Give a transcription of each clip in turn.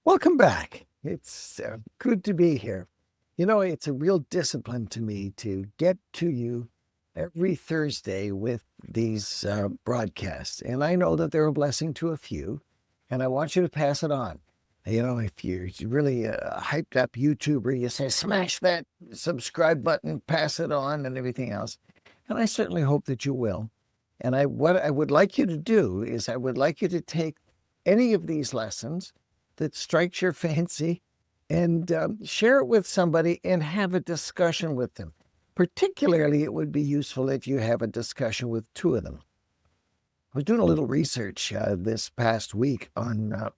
Welcome back. It's good to be here. You know, it's a real discipline to me to get to you every Thursday with these broadcasts. And I know that they're a blessing to a few, and I want you to pass it on. You know, if you're really a hyped up YouTuber, you say, smash that subscribe button, pass it on, and everything else. And I certainly hope that you will. And what I would like you to do is I would like you to take any of these lessons that strikes your fancy and share it with somebody and have a discussion with them. Particularly, it would be useful if you have a discussion with two of them. I was doing a little research this past week on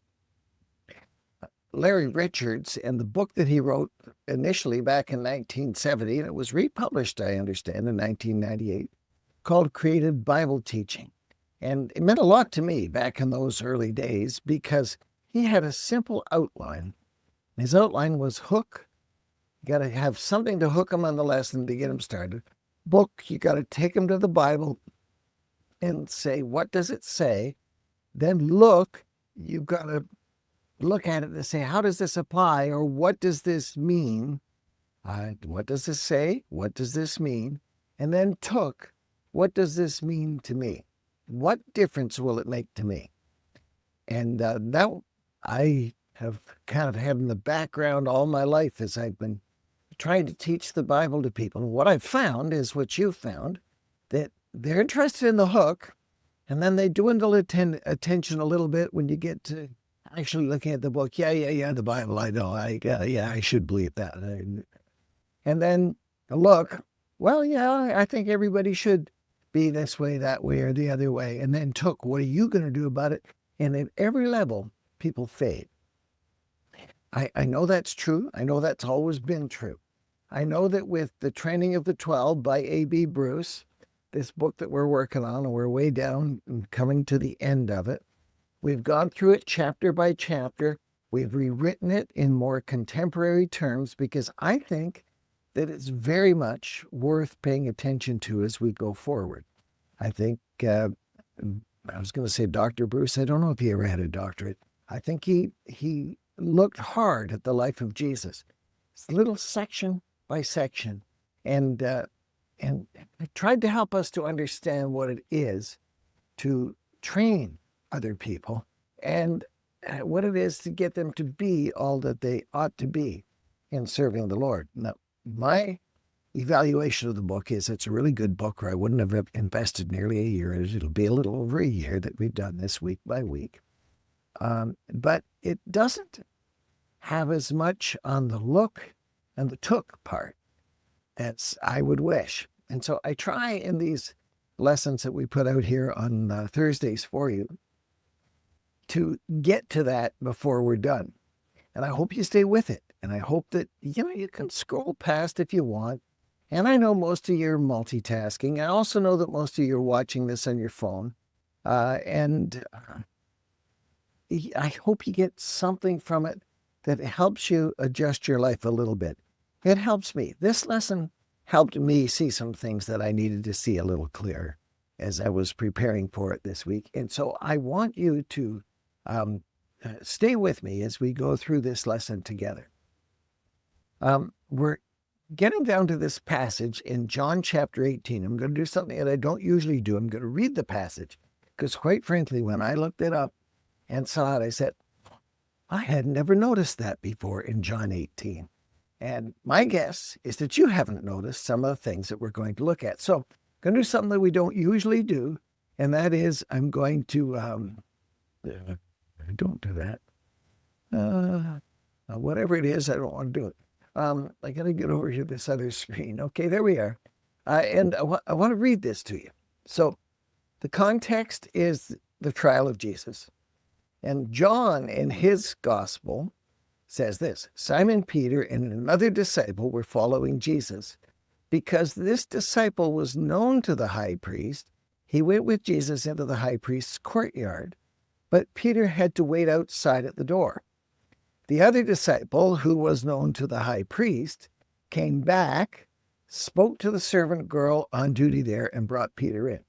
Larry Richards and the book that he wrote initially back in 1970, and it was republished, I understand, in 1998, called Creative Bible Teaching. And it meant a lot to me back in those early days because he had a simple outline. His outline was hook. You got to have something to hook them on the lesson to get them started. Book, you got to take them to the Bible and say, what does it say? Then look, you've got to look at it and say, how does this apply? Or what does this mean? What does this say? What does this mean? And then took, what does this mean to me? What difference will it make to me? And that I have kind of had in the background all my life as I've been trying to teach the Bible to people. And what I've found is what you've found, that they're interested in the hook, and then they dwindle attention a little bit when you get to actually looking at the book. Yeah, the Bible, I know. I should believe that. And then look, well, yeah, I think everybody should be this way, that way, or the other way. And then took, what are you going to do about it? And at every level, people fade. I know that's true. I know that's always been true. I know that with the Training of the 12 by A.B. Bruce, this book that we're working on, and we're way down and coming to the end of it, we've gone through it chapter by chapter. We've rewritten it in more contemporary terms because I think that it's very much worth paying attention to as we go forward. I think, I was going to say Dr. Bruce, I don't know if he ever had a doctorate. I think he looked hard at the life of Jesus. It's little section by section. And tried to help us to understand what it is to train other people and what it is to get them to be all that they ought to be in serving the Lord. Now, my evaluation of the book is it's a really good book, or I wouldn't have invested nearly a year in it. It'll be a little over a year that we've done this week by week. But it doesn't have as much on the look and the took part as I would wish. And so I try in these lessons that we put out here on Thursdays for you to get to that before we're done. And I hope you stay with it. And I hope that, you can scroll past if you want. And I know most of you are multitasking. I also know that most of you are watching this on your phone. And I hope you get something from it that helps you adjust your life a little bit. It helps me. This lesson helped me see some things that I needed to see a little clearer as I was preparing for it this week. And so I want you to stay with me as we go through this lesson together. We're getting down to this passage in John chapter 18. I'm going to do something that I don't usually do. I'm going to read the passage because, quite frankly, when I looked it up and saw it, I said, I had never noticed that before in John 18. And my guess is that you haven't noticed some of the things that we're going to look at. So I'm going to do something that we don't usually do, and that is I'm going to, don't do that. Whatever it is, I don't want to do it. I got to get over here to this other screen. Okay, there we are. And I want to read this to you. So the context is the trial of Jesus. And John, in his gospel, says this: Simon Peter and another disciple were following Jesus. Because this disciple was known to the high priest, he went with Jesus into the high priest's courtyard, but Peter had to wait outside at the door. The other disciple, who was known to the high priest, came back, spoke to the servant girl on duty there, and brought Peter in.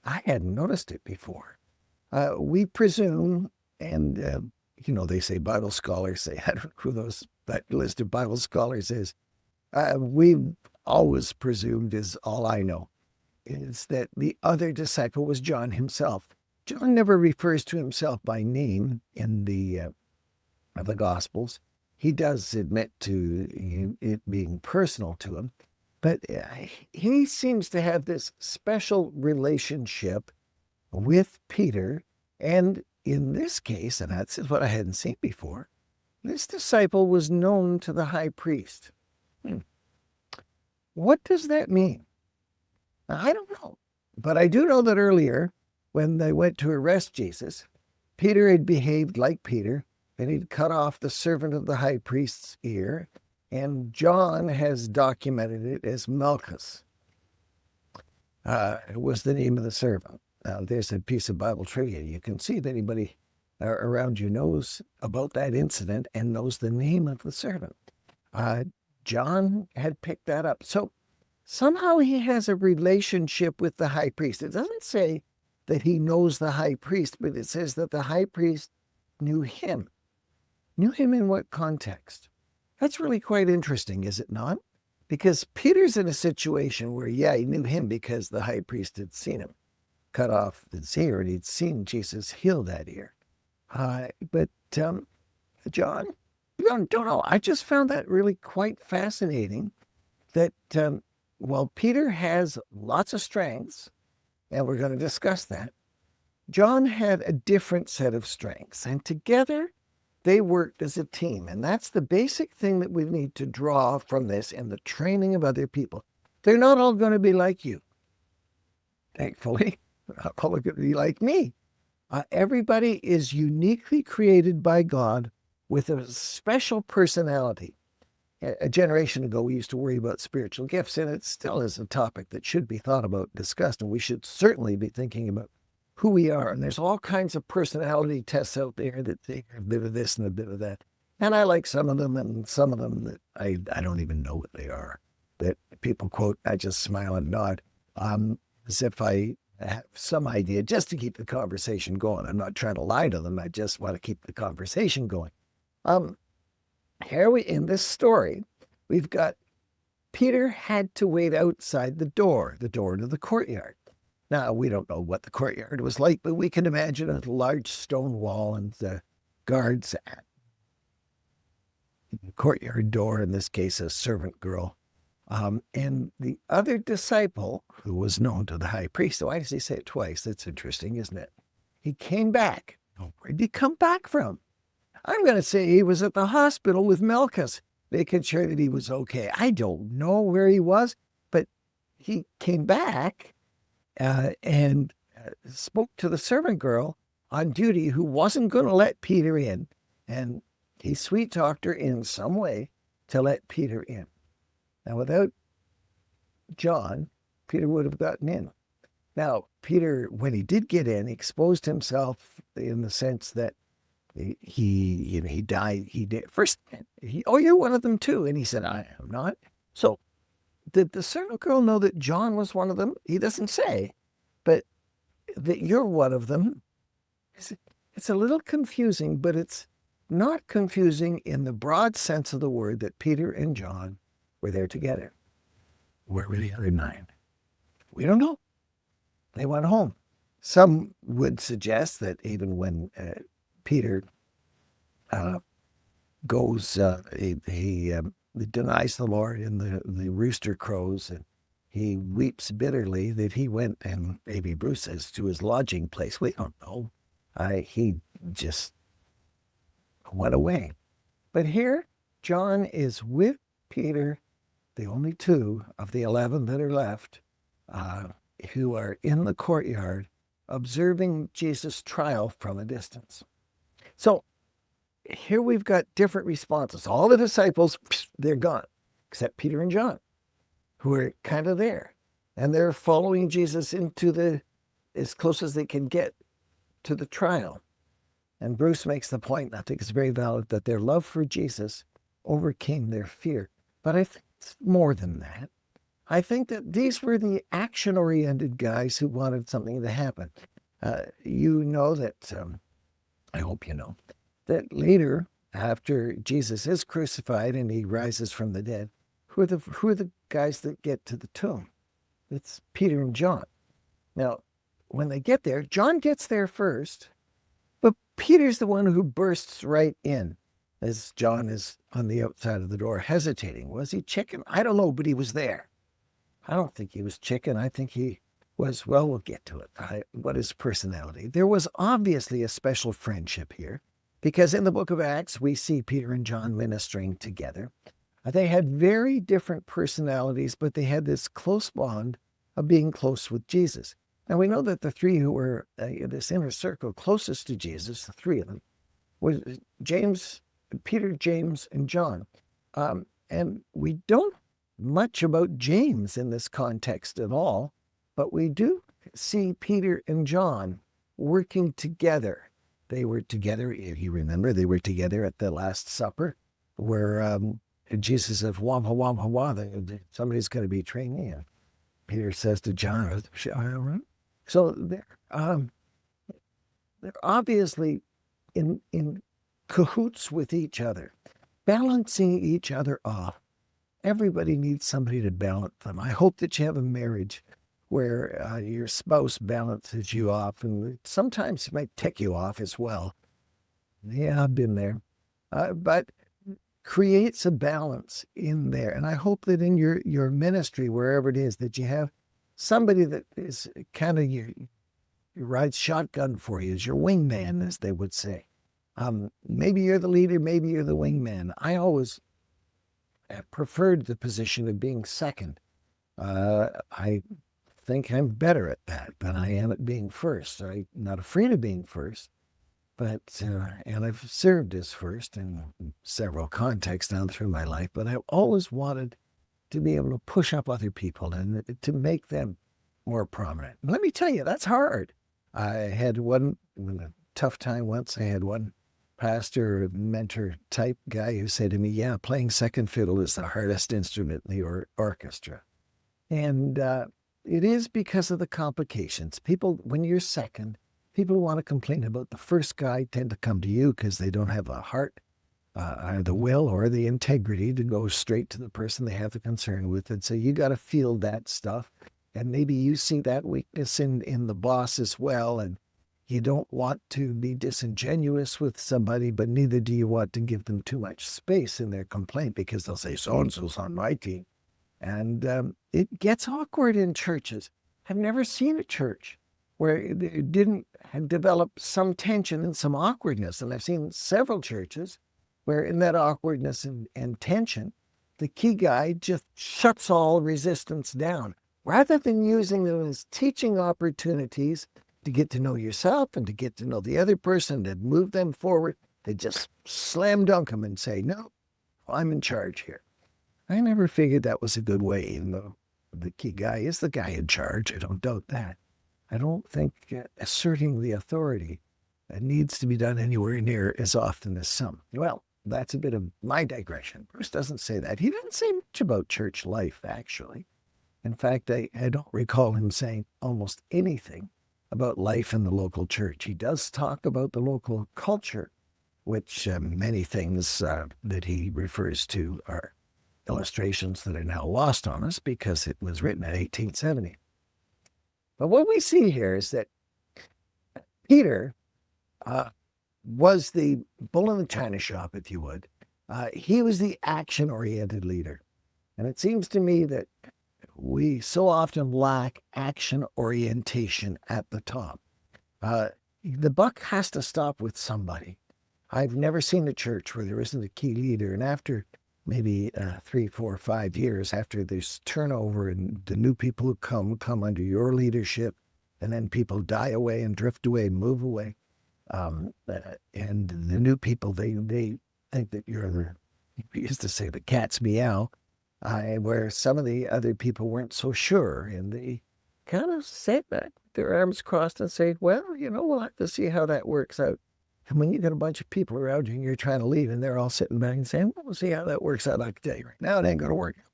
I hadn't noticed it before. We presume, and they say Bible scholars say, I don't know who that list of Bible scholars is. We've always presumed, is all I know, is that the other disciple was John himself. John never refers to himself by name in the Gospels. He does admit to it being personal to him, but he seems to have this special relationship with Peter. And in this case, and that's what I hadn't seen before, this disciple was known to the high priest. What does that mean? I don't know. But I do know that earlier, when they went to arrest Jesus, Peter had behaved like Peter, and he'd cut off the servant of the high priest's ear, and John has documented it as Malchus. It was the name of the servant. Now, there's a piece of Bible trivia. You can see if anybody around you knows about that incident and knows the name of the servant. John had picked that up. So somehow he has a relationship with the high priest. It doesn't say that he knows the high priest, but it says that the high priest knew him. Knew him in what context? That's really quite interesting, is it not? Because Peter's in a situation where, he knew him because the high priest had seen him cut off his ear, and he'd seen Jesus heal that ear. But John, don't know. I just found that really quite fascinating that while Peter has lots of strengths, and we're going to discuss that, John had a different set of strengths, and together they worked as a team. And that's the basic thing that we need to draw from this in the training of other people. They're not all going to be like you. Thankfully, they're not all going to be like me. Everybody is uniquely created by God with a special personality. A generation ago, we used to worry about spiritual gifts, and it still is a topic that should be thought about, discussed, and we should certainly be thinking about who we are. And there's all kinds of personality tests out there that take a bit of this and a bit of that. And I like some of them, and some of them that I don't even know what they are. That people quote, I just smile and nod, as if I have some idea, just to keep the conversation going. I'm not trying to lie to them. I just want to keep the conversation going. Here in this story, we've got Peter had to wait outside the door to the courtyard. Now, we don't know what the courtyard was like, but we can imagine a large stone wall and the guards at the courtyard door, in this case, a servant girl. And the other disciple, who was known to the high priest, why does he say it twice? That's interesting, isn't it? He came back. Where did he come back from? I'm going to say he was at the hospital with Malchus, making sure that he was okay. I don't know where he was, but he came back and spoke to the servant girl on duty who wasn't going to let Peter in. And he sweet-talked her in some way to let Peter in. Now, without John, Peter would have gotten in. Now, Peter, when he did get in, exposed himself in the sense that he died. He did first. You're one of them too. And he said, I am not. So did the servant girl know that John was one of them? He doesn't say, but that you're one of them. It's a little confusing, but it's not confusing in the broad sense of the word that Peter and John were there together. Where were the other 9? We don't know. They went home. Some would suggest that even when Peter goes, he denies the Lord and the rooster crows, and he weeps bitterly, that he went, and maybe Bruce says, to his lodging place. We don't know. He just went away. But here, John is with Peter, the only 2 of the 11 that are left, who are in the courtyard observing Jesus' trial from a distance. So here we've got different responses. All the disciples, they're gone, except Peter and John, who are kind of there. And they're following Jesus into as close as they can get to the trial. And Bruce makes the point, I think it's very valid, that their love for Jesus overcame their fear. But I think it's more than that. I think that these were the action-oriented guys who wanted something to happen. You know that, I hope you know, that later, after Jesus is crucified and he rises from the dead, who are the guys that get to the tomb? It's Peter and John. Now, when they get there, John gets there first, but Peter's the one who bursts right in as John is on the outside of the door hesitating. Was he chicken? I don't know, but he was there. I don't think he was chicken. I think he was, well, we'll get to it. What is personality? There was obviously a special friendship here because in the book of Acts, we see Peter and John ministering together. They had very different personalities, but they had this close bond of being close with Jesus. Now, we know that the three who were in this inner circle closest to Jesus, the three of them, was Peter, James, and John. And we don't much about James in this context at all, but we do see Peter and John working together. They were together, if you remember, they were together at the Last Supper where Jesus says, wampa, wampa, wampa, somebody's going to betray me. And Peter says to John, shall I run? So they're obviously in cahoots with each other, balancing each other off. Everybody needs somebody to balance them. I hope that you have a marriage where your spouse balances you off, and sometimes it might tick you off as well. Yeah, I've been there. But creates a balance in there. And I hope that in your ministry, wherever it is, that you have somebody that is kind of your rides shotgun for you, is your wingman, as they would say. Maybe you're the leader, maybe you're the wingman. I always preferred the position of being second. I think I'm better at that than I am at being first. I'm not afraid of being first, but and I've served as first in several contexts down through my life, but I've always wanted to be able to push up other people and to make them more prominent. Let me tell you, that's hard. I had a tough time once. I had one pastor, mentor type guy who said to me, yeah, playing second fiddle is the hardest instrument in the orchestra. And it is because of the complications. People, when you're second, people who want to complain about the first guy tend to come to you because they don't have a heart, or the will or the integrity to go straight to the person they have the concern with. And so you got to feel that stuff. And maybe you see that weakness in the boss as well. And you don't want to be disingenuous with somebody, but neither do you want to give them too much space in their complaint because they'll say, so-and-so's on my team. And it gets awkward in churches. I've never seen a church where it didn't develop some tension and some awkwardness. And I've seen several churches where in that awkwardness and tension, the key guy just shuts all resistance down. Rather than using them as teaching opportunities to get to know yourself and to get to know the other person, to move them forward, they just slam dunk them and say, no, I'm in charge here. I never figured that was a good way, even though the key guy is the guy in charge. I don't doubt that. I don't think asserting the authority needs to be done anywhere near as often as some. Well, that's a bit of my digression. Bruce doesn't say that. He didn't say much about church life, actually. In fact, I don't recall him saying almost anything about life in the local church. He does talk about the local culture, which many things that he refers to are illustrations that are now lost on us because it was written in 1870. But what we see here is that Peter was the bull in the china shop, if you would. He was the action-oriented leader. And it seems to me that we so often lack action orientation at the top. The buck has to stop with somebody. I've never seen a church where there isn't a key leader. And after maybe 3, 4, 5 years, after there's turnover and the new people who come under your leadership, and then people die away and drift away and move away. And the new people, they think that you're we used to say the cat's meow, where some of the other people weren't so sure. And they kind of sat back, their arms crossed and say, well, we'll have to see how that works out. And when you got a bunch of people around you and you're trying to leave and they're all sitting back and saying, well, we'll see how that works out. I can tell you right now, it ain't going to work out.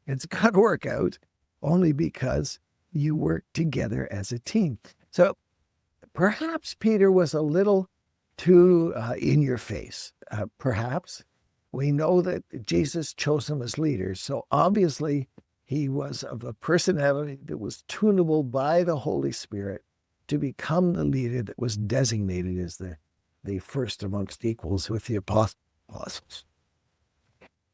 It's got to work out only because you work together as a team. So perhaps Peter was a little too in your face. Perhaps we know that Jesus chose him as leader. So obviously he was of a personality that was tunable by the Holy Spirit to become the leader that was designated as the first amongst equals with the apostles.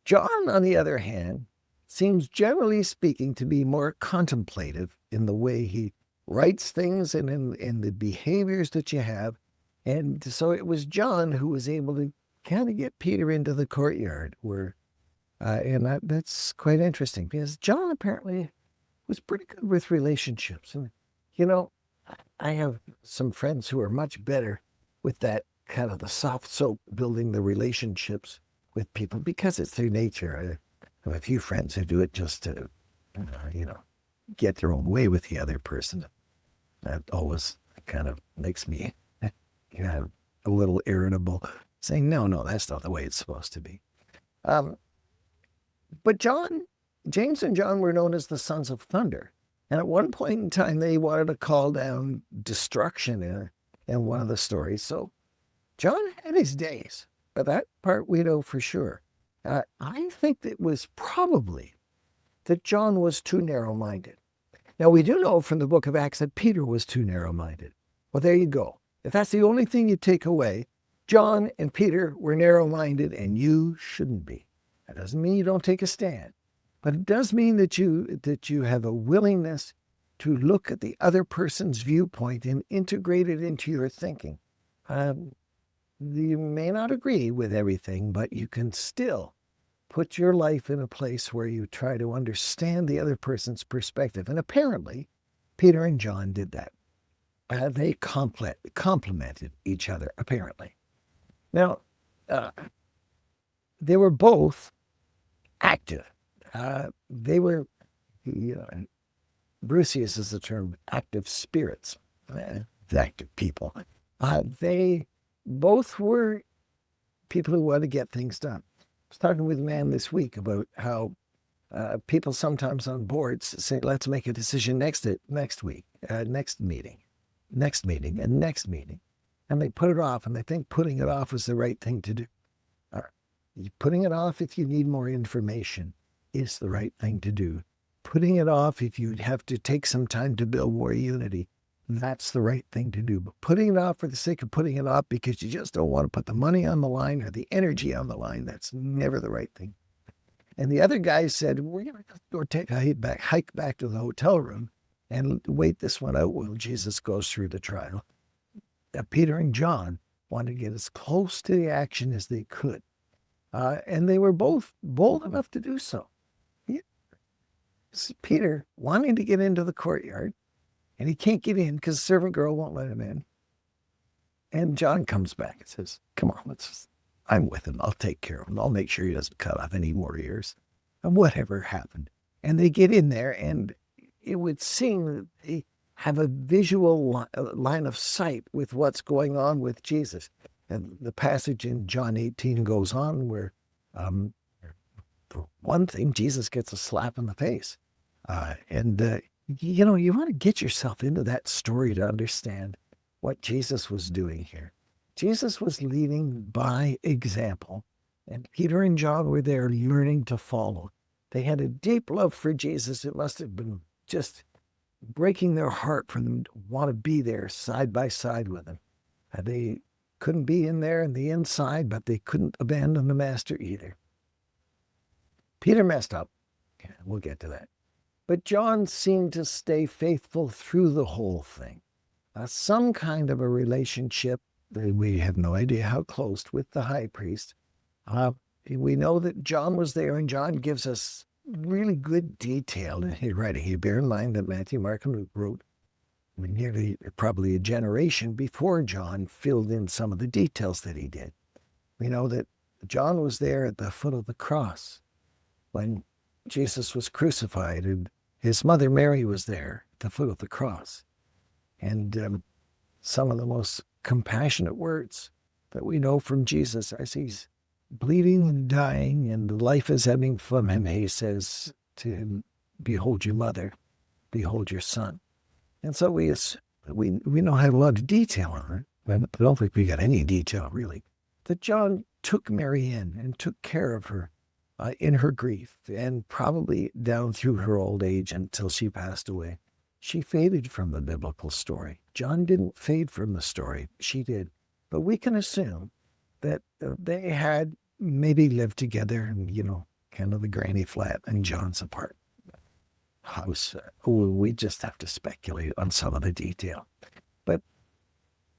John, on the other hand, seems generally speaking to be more contemplative in the way he writes things and in the behaviors that you have. And so it was John who was able to kind of get Peter into the courtyard that's quite interesting because John apparently was pretty good with relationships. And, I have some friends who are much better with that kind of the soft soap, building the relationships with people because it's their nature. I have a few friends who do it just to, get their own way with the other person. That always kind of makes me a little irritable, saying, no, that's not the way it's supposed to be. But James and John were known as the sons of thunder. And at one point in time, they wanted to call down destruction in one of the stories. So John had his days, but that part we know for sure. I think it was probably that John was too narrow-minded. Now, we do know from the book of Acts that Peter was too narrow-minded. Well, there you go. If that's the only thing you take away, John and Peter were narrow-minded, and you shouldn't be. That doesn't mean you don't take a stand, but it does mean that you have a willingness to look at the other person's viewpoint and integrate it into your thinking. You may not agree with everything, but you can still put your life in a place where you try to understand the other person's perspective. And apparently, Peter and John did that. They complemented each other, apparently. Now, they were both active. They were, Bruce uses the term active spirits, active people. They both were people who wanted to get things done. I was talking with a man this week about how people sometimes on boards say, let's make a decision next week, next meeting. And they put it off, and they think putting it off is the right thing to do. Putting it off if you need more information is the right thing to do. Putting it off if you have to take some time to build more unity, that's the right thing to do. But putting it off for the sake of putting it off because you just don't want to put the money on the line or the energy on the line, that's never the right thing. And the other guy said, we're going to go take a hike back to the hotel room and wait this one out while Jesus goes through the trial. Peter and John wanted to get as close to the action as they could. And they were both bold enough to do so. Peter wanting to get into the courtyard, and he can't get in because the servant girl won't let him in. And John comes back and says, come on, I'm with him. I'll take care of him. I'll make sure he doesn't cut off any more ears. And whatever happened. And they get in there, and it would seem that they have a visual line of sight with what's going on with Jesus. And the passage in John 18 goes on where, for one thing, Jesus gets a slap in the face. You want to get yourself into that story to understand what Jesus was doing here. Jesus was leading by example, and Peter and John were there learning to follow. They had a deep love for Jesus. It must have been just breaking their heart for them to want to be there side by side with him. They couldn't be in there in the inside, but they couldn't abandon the master either. Peter messed up. We'll get to that. But John seemed to stay faithful through the whole thing. Some kind of a relationship, we have no idea how close, with the high priest. We know that John was there, and John gives us really good detail in his writing. You bear in mind that Matthew, Mark, and Luke wrote nearly probably a generation before John filled in some of the details that he did. We know that John was there at the foot of the cross when Jesus was crucified, and his mother Mary was there at the foot of the cross. And some of the most compassionate words that we know from Jesus as he's bleeding and dying and life is ebbing from him, he says to him, behold your mother, behold your son. And so we know how a lot of detail on it. I don't think we got any detail, really, that John took Mary in and took care of her in her grief and probably down through her old age until she passed away. She faded from the biblical story. John didn't fade from the story. She did. But we can assume that they had maybe lived together and, kind of the granny flat and John's apart house. We just have to speculate on some of the detail. But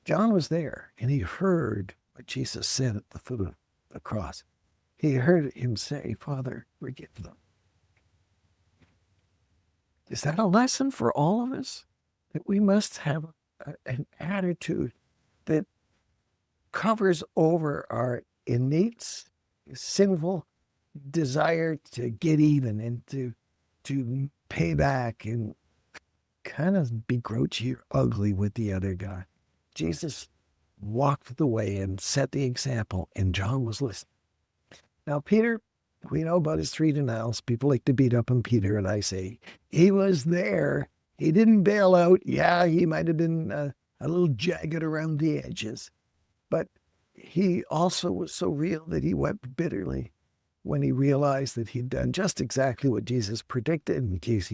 John was there and he heard what Jesus said at the foot of the cross. He heard him say, Father, forgive them. Is that a lesson for all of us? That we must have an attitude that covers over our innate sinful desire to get even and to pay back and kind of be grouchy or ugly with the other guy. Jesus walked the way and set the example, and John was listening. Now, Peter, we know about his 3 denials. People like to beat up on Peter, and I say, he was there. He didn't bail out. Yeah, he might have been a little jagged around the edges, but he also was so real that he wept bitterly when he realized that he'd done just exactly what Jesus predicted. In case,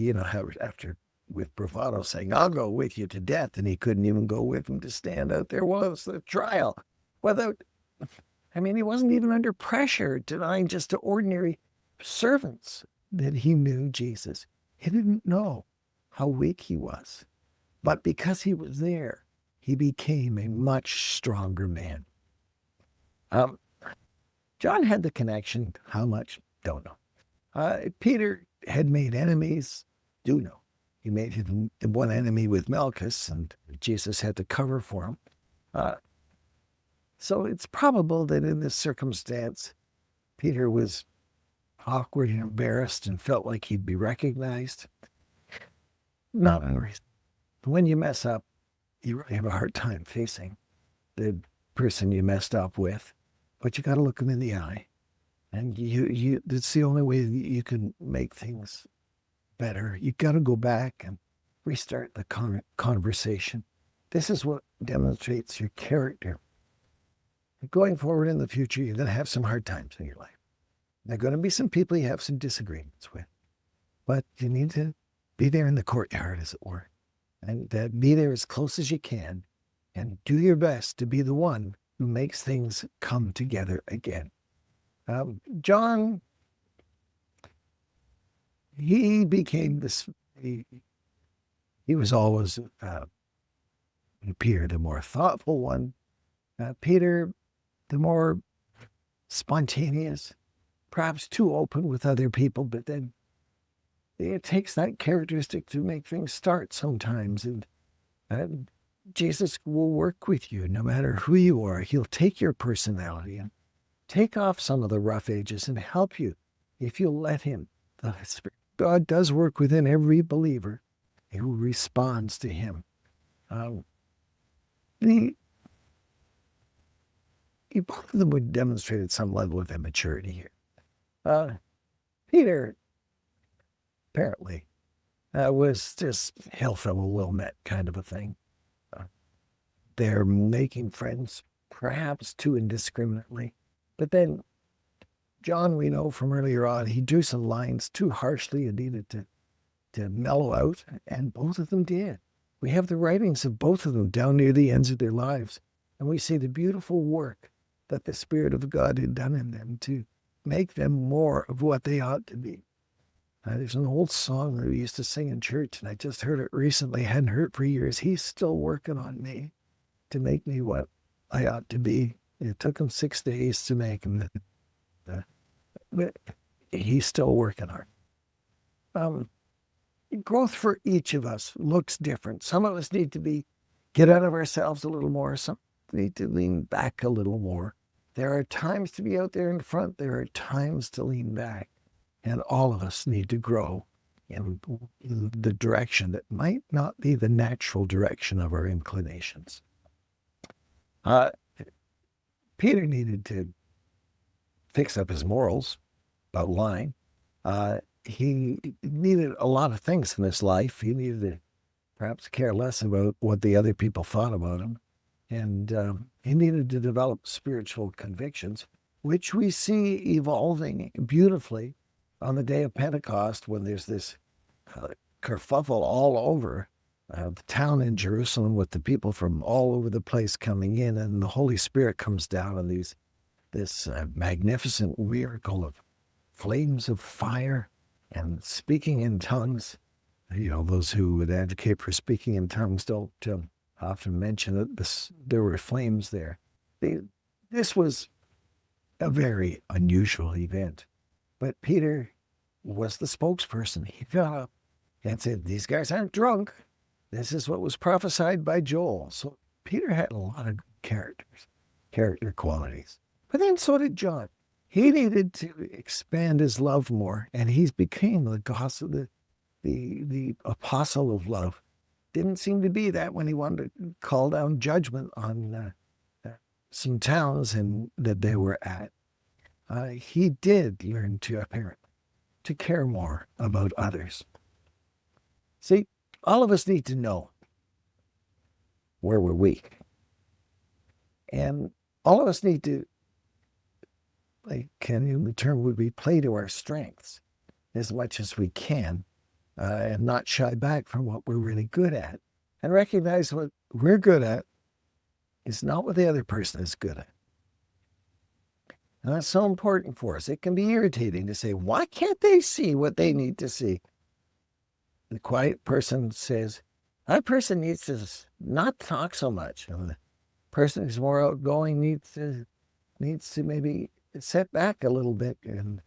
after with bravado saying, I'll go with you to death, and he couldn't even go with him to stand out there while it was the trial. He wasn't even under pressure, denying just to ordinary servants that he knew Jesus. He didn't know how weak he was. But because he was there, he became a much stronger man. John had the connection. How much? Don't know. Peter had made enemies. Do know. He made him one enemy with Malchus, and Jesus had to cover for him. So it's probable that in this circumstance, Peter was awkward and embarrassed and felt like he'd be recognized. Not unreasonable. When you mess up, you really have a hard time facing the person you messed up with, but you got to look them in the eye. And it's the only way that you can make things better. You got to go back and restart the conversation. This is what demonstrates your character. Going forward in the future, you're going to have some hard times in your life. There are going to be some people you have some disagreements with, but you need to be there in the courtyard, as it were, and be there as close as you can and do your best to be the one who makes things come together again. John, he became this, he was always, Peter, the more thoughtful one. Peter, the more spontaneous, perhaps too open with other people, but then it takes that characteristic to make things start sometimes. And Jesus will work with you no matter who you are. He'll take your personality and take off some of the rough edges and help you if you'll let him. The Spirit of God does work within every believer who responds to him. Both of them would demonstrated some level of immaturity here. Peter, apparently, was just hail fellow well met kind of a thing. They're making friends, perhaps too indiscriminately. But then John, we know from earlier on, he drew some lines too harshly and needed to mellow out, and both of them did. We have the writings of both of them down near the ends of their lives, and we see the beautiful work that the Spirit of God had done in them to make them more of what they ought to be. There's an old song that we used to sing in church, and I just heard it recently. I hadn't heard it for years. He's still working on me to make me what I ought to be. It took him 6 days to make him. But he's still working hard. Growth for each of us looks different. Some of us need to get out of ourselves a little more. Some need to lean back a little more. There are times to be out there in front. There are times to lean back. And all of us need to grow in the direction that might not be the natural direction of our inclinations. Peter needed to fix up his morals about lying. He needed a lot of things in his life. He needed to perhaps care less about what the other people thought about him. And he needed to develop spiritual convictions, which we see evolving beautifully on the day of Pentecost when there's this uh, kerfuffle all over the town in Jerusalem with the people from all over the place coming in, and the Holy Spirit comes down and this magnificent miracle of flames of fire and speaking in tongues. Those who would advocate for speaking in tongues don't often mention that there were flames there. This was a very unusual event. But Peter was the spokesperson. He got up and said, these guys aren't drunk. This is what was prophesied by Joel. So Peter had a lot of character qualities. But then so did John. He needed to expand his love more, and he became the gospel, the apostle of love. Didn't seem to be that when he wanted to call down judgment on some towns that they were at. He did learn to care more about others. See, all of us need to know where we're weak. And all of us need to, the term would be, play to our strengths as much as we can, and not shy back from what we're really good at, and recognize what we're good at is not what the other person is good at. And that's so important for us. It can be irritating to say, why can't they see what they need to see? The quiet person says, that person needs to not talk so much. The person who's more outgoing needs to maybe set back a little bit, and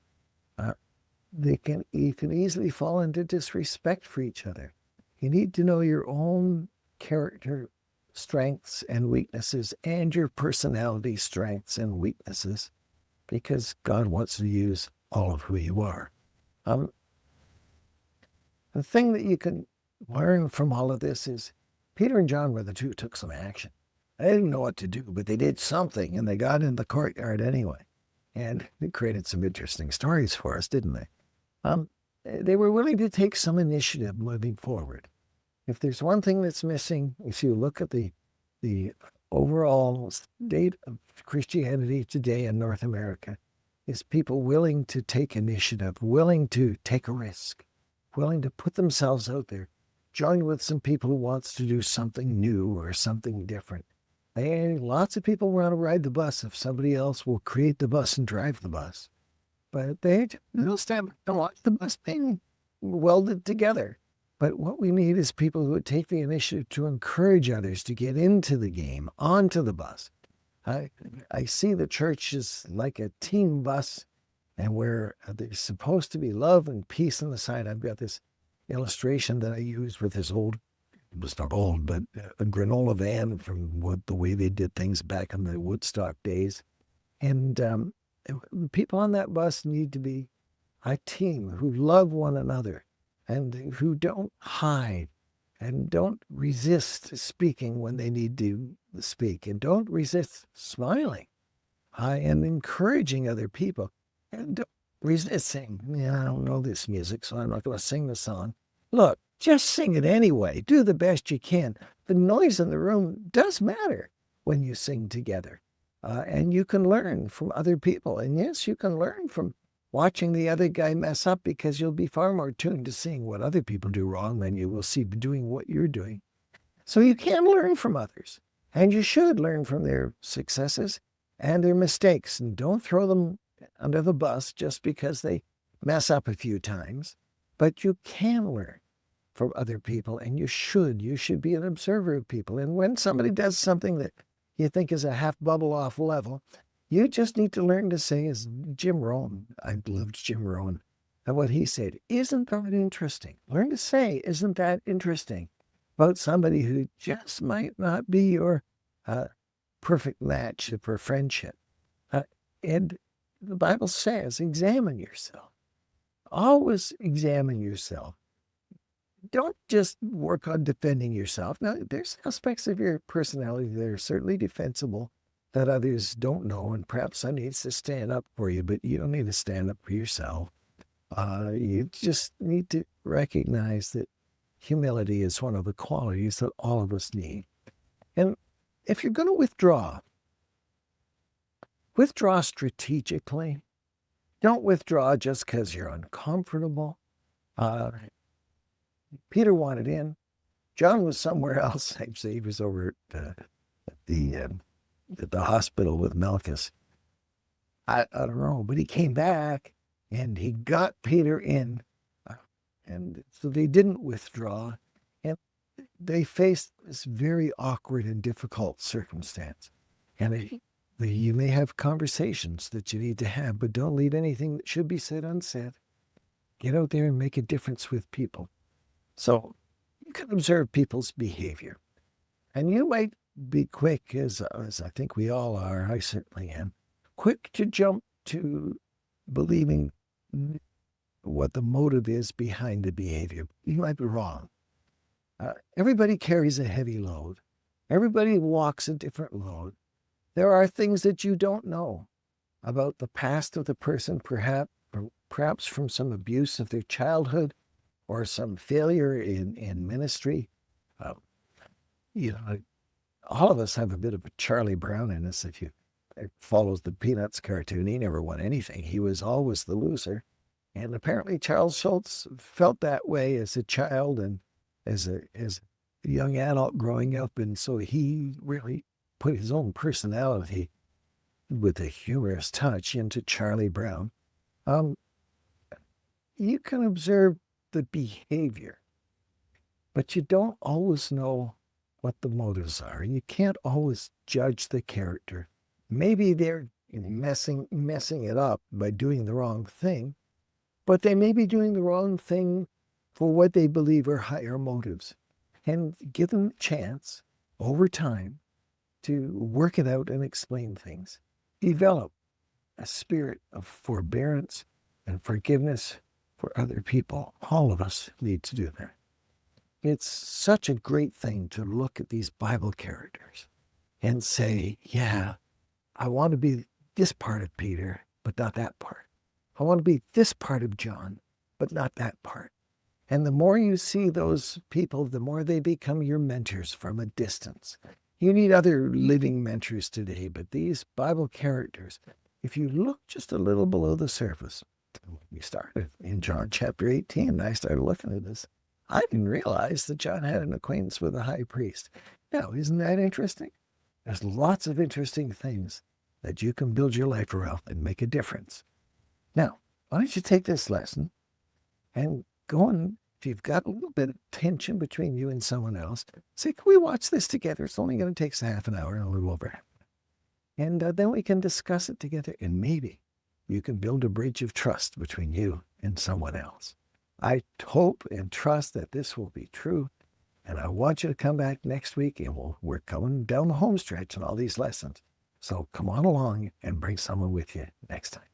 you can easily fall into disrespect for each other. You need to know your own character strengths and weaknesses and your personality strengths and weaknesses, because God wants to use all of who you are. The thing that you can learn from all of this is Peter and John were the two who took some action. They didn't know what to do, but they did something, and they got in the courtyard anyway. And it created some interesting stories for us, didn't they? They were willing to take some initiative moving forward. If there's one thing that's missing, if you look at the overall state of Christianity today in North America, is people willing to take initiative, willing to take a risk, willing to put themselves out there, join with some people who wants to do something new or something different. Lots of people want to ride the bus if somebody else will create the bus and drive the bus. But they don't watch the bus being welded together. But what we need is people who would take the initiative to encourage others to get into the game, onto the bus. I see the church as like a team bus, and where there's supposed to be love and peace on the side. I've got this illustration that I use with this old, it was not old, but a granola van from the way they did things back in the Woodstock days. And the people on that bus need to be a team who love one another and who don't hide and don't resist speaking when they need to speak, and don't resist smiling and encouraging other people, and don't resist saying, I don't know this music, so I'm not going to sing the song. Look, just sing it anyway. Do the best you can. The noise in the room does matter when you sing together. And you can learn from other people. And yes, you can learn from watching the other guy mess up, because you'll be far more tuned to seeing what other people do wrong than you will see doing what you're doing. So you can learn from others, and you should learn from their successes and their mistakes, and don't throw them under the bus just because they mess up a few times. But you can learn from other people, and you should be an observer of people. And when somebody does something that you think is a half bubble off level, you just need to learn to say, as Jim Rohn, I loved Jim Rohn, and what he said, isn't that interesting? Learn to say, isn't that interesting, about somebody who just might not be your perfect match for friendship. And the Bible says, examine yourself. Always examine yourself. Don't just work on defending yourself. Now, there's aspects of your personality that are certainly defensible that others don't know, and perhaps somebody needs to stand up for you, but you don't need to stand up for yourself. You just need to recognize that humility is one of the qualities that all of us need. And if you're going to withdraw strategically. Don't withdraw just because you're uncomfortable. Uh, Peter wanted in. John was somewhere else. Actually, he was over at the hospital with Malchus. I don't know, but he came back and he got Peter in. And so they didn't withdraw. And they faced this very awkward and difficult circumstance. And you may have conversations that you need to have, but don't leave anything that should be said unsaid. Get out there and make a difference with people. So you can observe people's behavior. And you might be quick, as I think we all are, I certainly am, quick to jump to believing what the motive is behind the behavior. You might be wrong. Everybody carries a heavy load. Everybody walks a different load. There are things that you don't know about the past of the person, perhaps from some abuse of their childhood or some failure in ministry. All of us have a bit of a Charlie Brown in us. If you follows the Peanuts cartoon, he never won anything. He was always the loser. And apparently Charles Schultz felt that way as a child and as a young adult growing up. And so he really put his own personality with a humorous touch into Charlie Brown. You can observe the behavior, but you don't always know what the motives are. You can't always judge the character. Maybe they're messing it up by doing the wrong thing, but they may be doing the wrong thing for what they believe are higher motives. And give them a chance over time to work it out and explain things. Develop a spirit of forbearance and forgiveness for other people. All of us need to do that. It's such a great thing to look at these Bible characters and say, yeah, I want to be this part of Peter, but not that part. I want to be this part of John, but not that part. And the more you see those people, the more they become your mentors from a distance. You need other living mentors today, but these Bible characters, if you look just a little below the surface, we started in John chapter 18, and I started looking at this. I didn't realize that John had an acquaintance with a high priest. Now, isn't that interesting? There's lots of interesting things that you can build your life around and make a difference. Now, why don't you take this lesson and go and, if you've got a little bit of tension between you and someone else, say, can we watch this together? It's only going to take us half an hour and a little over. And then we can discuss it together, and maybe you can build a bridge of trust between you and someone else. I hope and trust that this will be true. And I want you to come back next week, and we're coming down the home stretch on all these lessons. So come on along and bring someone with you next time.